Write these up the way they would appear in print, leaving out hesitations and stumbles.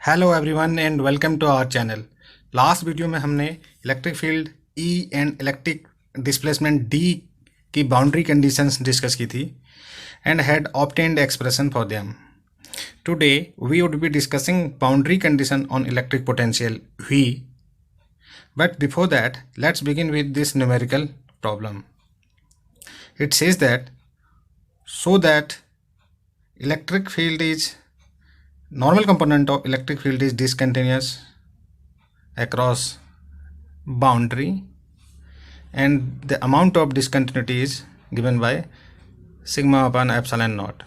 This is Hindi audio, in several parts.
Hello everyone and welcome to our channel. Last video में हमने electric field E and electric displacement D की बाउंड्री कंडीशंस डिस्कस की थी and had obtained expression for them. Today we would be discussing boundary condition on electric potential V, but before that let's begin with this numerical problem. It says that so that electric field is normal component of electric field is discontinuous across boundary and the amount of discontinuity is given by sigma upon epsilon naught.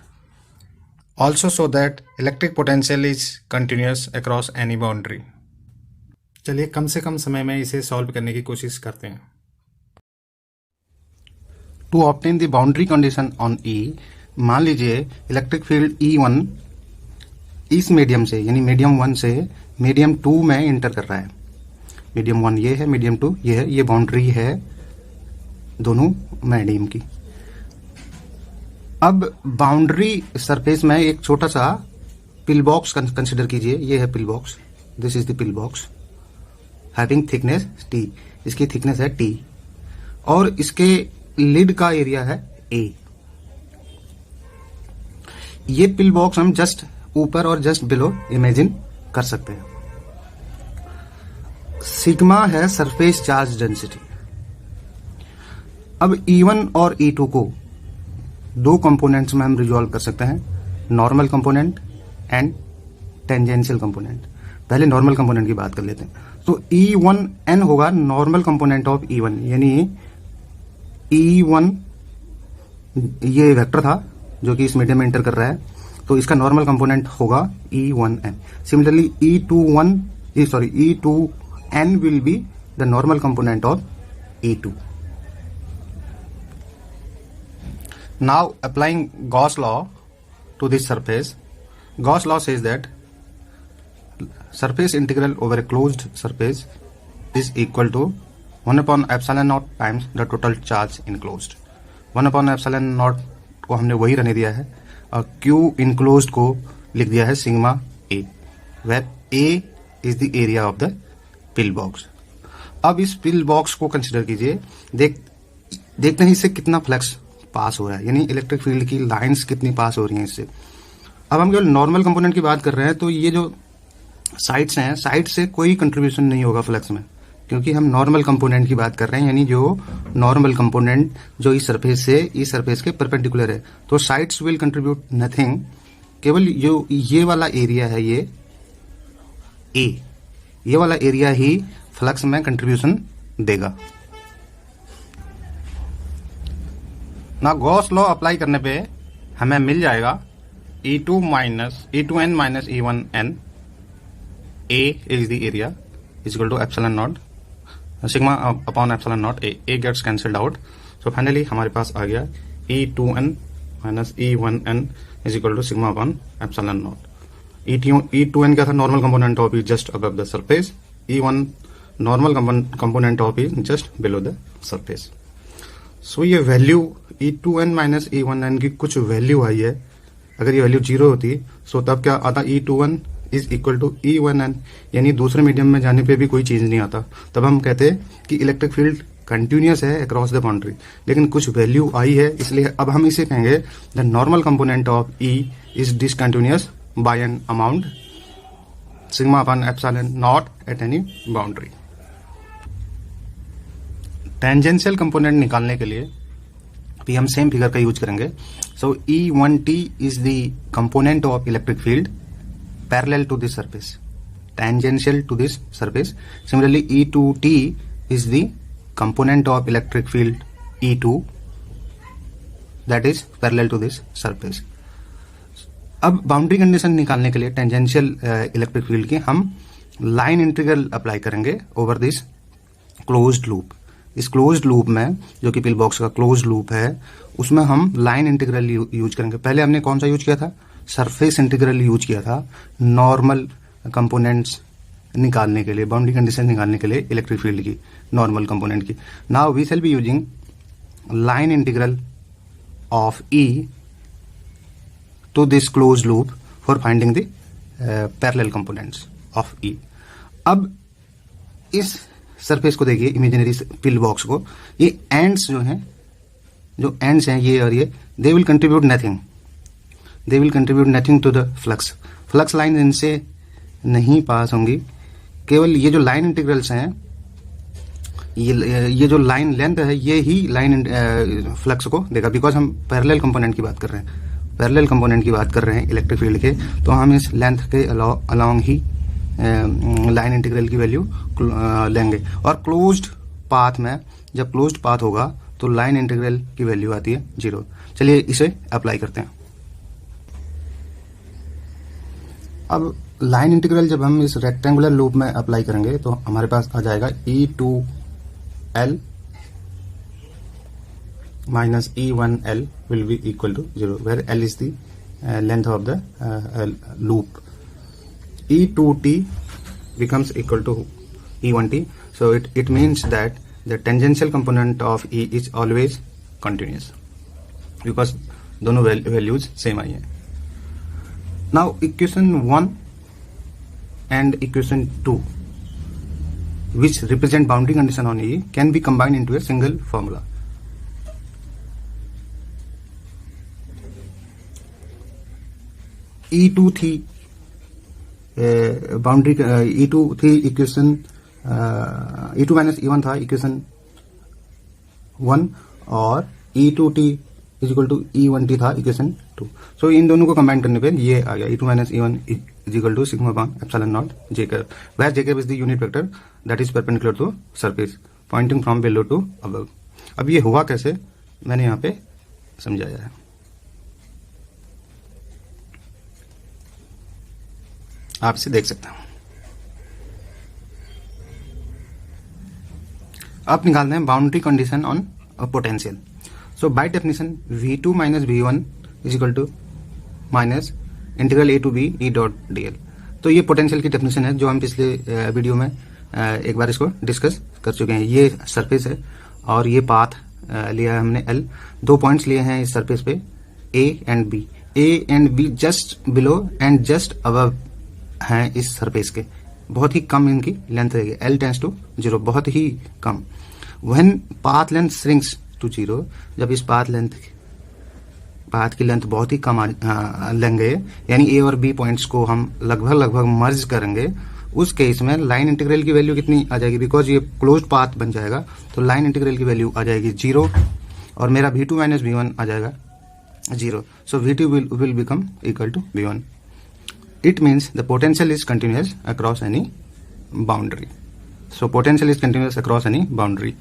Also so that electric potential is continuous across any boundary. चलिए कम से कम समय में इसे सॉल्व करने की कोशिश करते हैं। To obtain the boundary condition on E, मान लीजिए इलेक्ट्रिक फील्ड E1 इस मीडियम से यानी मीडियम 1 से मीडियम 2 में इंटर कर रहा है। मीडियम 1 ये है, मीडियम 2 ये है, ये बाउंड्री है दोनों मीडियम की। अब बाउंड्री सरफेस में एक छोटा सा पिल बॉक्स कंसिडर कीजिए। ये है pill box, this is the pill box having thickness T, इसकी थिकनेस है T और इसके लिड का एरिया है A। ये पिल बॉक्स हम जस्ट ऊपर और जस्ट बिलो इमेजिन कर सकते हैं। सिग्मा है सरफेस चार्ज डेंसिटी। अब E1 और E2 को दो कंपोनेंट्स में हम रिजॉल्व कर सकते हैं, normal component and tangential component. पहले नॉर्मल कंपोनेंट की बात कर लेते हैं। तो E1n होगा नॉर्मल कंपोनेंट ऑफ E1, यानी E1 ये वेक्टर था जो कि इस मीडियम में एंटर कर रहा है, तो इसका नॉर्मल कंपोनेंट होगा E1n। Similarly E2n will be the normal component of E2। Now applying Gauss law to this surface, Gauss law says that surface integral over a closed surface is equal to 1 upon epsilon naught times the total charge enclosed। 1 upon epsilon naught को हमने वही रहने दिया है और Q enclosed को लिख दिया है sigma A, where A is the area of the pill box। अब इस पिल बॉक्स को कंसिडर कीजिए, देखते हैं इससे कितना फ्लक्स पास हो रहा है, यानी इलेक्ट्रिक फील्ड की लाइंस कितनी पास हो रही हैं इससे। अब हम केवल नॉर्मल कंपोनेंट की बात कर रहे हैं, तो ये जो साइड्स हैं, साइड से कोई कंट्रीब्यूशन नहीं होगा फ्लक्स में, क्योंकि हम नॉर्मल कंपोनेंट की बात कर रहे हैं, यानी जो नॉर्मल कंपोनेंट जो इस सरफेस से इस सरफेस के परपेंडिकुलर है, तो साइड्स विल कंट्रीब्यूट नथिंग। केवल जो ये वाला एरिया है, ये वाला एरिया ही फ्लक्स में कंट्रीब्यूशन देगा। ना गॉस लॉ अप्लाई करने पे हमें मिल जाएगा E2n minus E1n, A is the area is equal to epsilon naught sigma upon epsilon naught A gets cancelled out, so finally हमारे पास आ गया E2n minus E1n is equal to sigma upon epsilon naught। E2n क्या था, normal component of E just above the surface, E1 normal component of E just below the surface। so ये वैल्यू E2n minus E1n की कुछ वैल्यू आई है। अगर ये वैल्यू 0 होती so तब क्या आता, E2n is equal to E1n, यानी दूसरे मीडियम में जाने पे भी कोई चेंज नहीं आता। तब हम कहते हैं कि इलेक्ट्रिक फील्ड कंटिन्यूअस है अक्रॉस द बाउंड्री, लेकिन कुछ वैल्यू आई है, इसलिए अब हम इसे कहेंगे the normal component of E is discontinuous by an amount sigma upon epsilon not at any boundary. Tangential component निकालने के लिए भी हम सेम फिगर का यूज करेंगे। सो E1t is the component of electric field parallel to this surface, tangential to this surface। Similarly, E2t is the component of electric field E2 that is parallel to this surface। अब बाउंड्री कंडीशन निकालने के लिए टेंजेंशियल इलेक्ट्रिक फील्ड की हम लाइन इंटीग्रल अप्लाई करेंगे ओवर दिस क्लोज्ड लूप। इस क्लोज्ड लूप में, जो कि पिल बॉक्स का क्लोज्ड लूप है, उसमें हम लाइन इंटीग्रल यूज करेंगे। पहले हमने कौन सा यूज किया था, सरफेस इंटीग्रल यूज किया था नॉर्मल कंपोनेंट्स निकालने के लिए, बाउंड्री कंडीशन निकालने के लिए इलेक्ट्रिक फील्ड की, नॉर्मल कंपोनेंट की। Now we shall be using line integral of E to this closed loop for finding the parallel components of E. अब इस सरफेस को देखिए, इमेजिनरी पिल बॉक्स को, ये एंड्स जो हैं, जो एंड्स हैं ये और ये, they will contribute nothing to the flux. Flux line इनसे नहीं पास होंगी, केवल ये जो लाइन इंटीग्रल्स हैं, ये जो लाइन लेंथ है, ये ही लाइन फ्लक्स को देगा, बिकॉज हम पैरेलल कंपोनेंट की बात कर रहे हैं, इलेक्ट्रिक फील्ड के, तो हम इस लेंथ के अलोंग ही लाइन इंटीग्रल की वैल्यू लेंगे। और क्लोज्ड पाथ में, जब क्लोज्ड पाथ होगा तो लाइन इंटीग्रल की वैल्यू आती है 0। चलिए इसे अप्लाई करते हैं। अब लाइन इंटीग्रल जब हम इस रेक्टेंगुलर लूप में अप्लाई करेंगे तो हमारे पास आ जाएगा E2L minus E1L will be equal to 0, where L is the length of the loop. E2T becomes equal to E1T, so it means that the tangential component of E is always continuous, because दोनों values same आई हैं। Now equation 1 and equation 2, which represent boundary condition on E, can be combined into a single formula. E2 थी बाउंड्री, E2 थी इक्वेशन, E2 माइनस E1 था इक्वेशन 1, और E2T is equal to E1T था इक्वेशन 2। सो इन दोनों को कंबाइन करने पे ये आ गया E2 माइनस E1 is equal to sigma upon epsilon not J curve, where J curve is the unit vector that is perpendicular to surface pointing from below to above. अब ये हुआ कैसे, मैंने यहाँ पे समझाया है। आप इसे देख सकते हैं। अब निकालते हैं boundary condition on potential. So by definition V2 माइनस V1 is equal to minus integral A to B E dot dl। तो ये पोटेंशियल की डेफिनेशन है जो हम पिछले वीडियो में एक बार इसको डिस्कस कर चुके हैं। ये सरफेस है और ये पाथ लिया है हमने L, 2 पॉइंट्स लिए हैं इस सरफेस पे A and B just below and just above हैं इस सरफेस के, बहुत ही कम इनकी लेंथ रहेगी, L टेंड्स टू 0, बहुत ही कम। When path length shrinks to 0, जब इस पाथ की लेंथ बहुत ही कम लेंगे, यानी A और B पॉइंट्स को हम लगभग मर्ज करेंगे, उस केस में लाइन इंटीग्रल की वैल्यू कितनी आ जाएगी, बिकॉज ये क्लोज्ड पाथ बन जाएगा तो लाइन इंटीग्रल की वैल्यू आ जाएगी 0, और मेरा V2 माइनस V1 आ जाएगा 0। सो V2 will become equal to V1. It means the potential is continuous across any boundary. So potential is continuous across any boundary.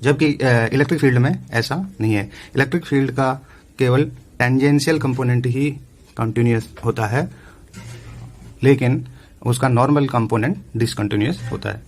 जबकि इलेक्ट्रिक फील्ड में ऐसा नहीं है। इलेक्ट्रिक फील्ड का केवल टेंजेंशियल कंपोनेंट ही कंटिन्यूअस होता है, लेकिन उसका नॉर्मल कंपोनेंट डिसकंटिन्यूअस होता है।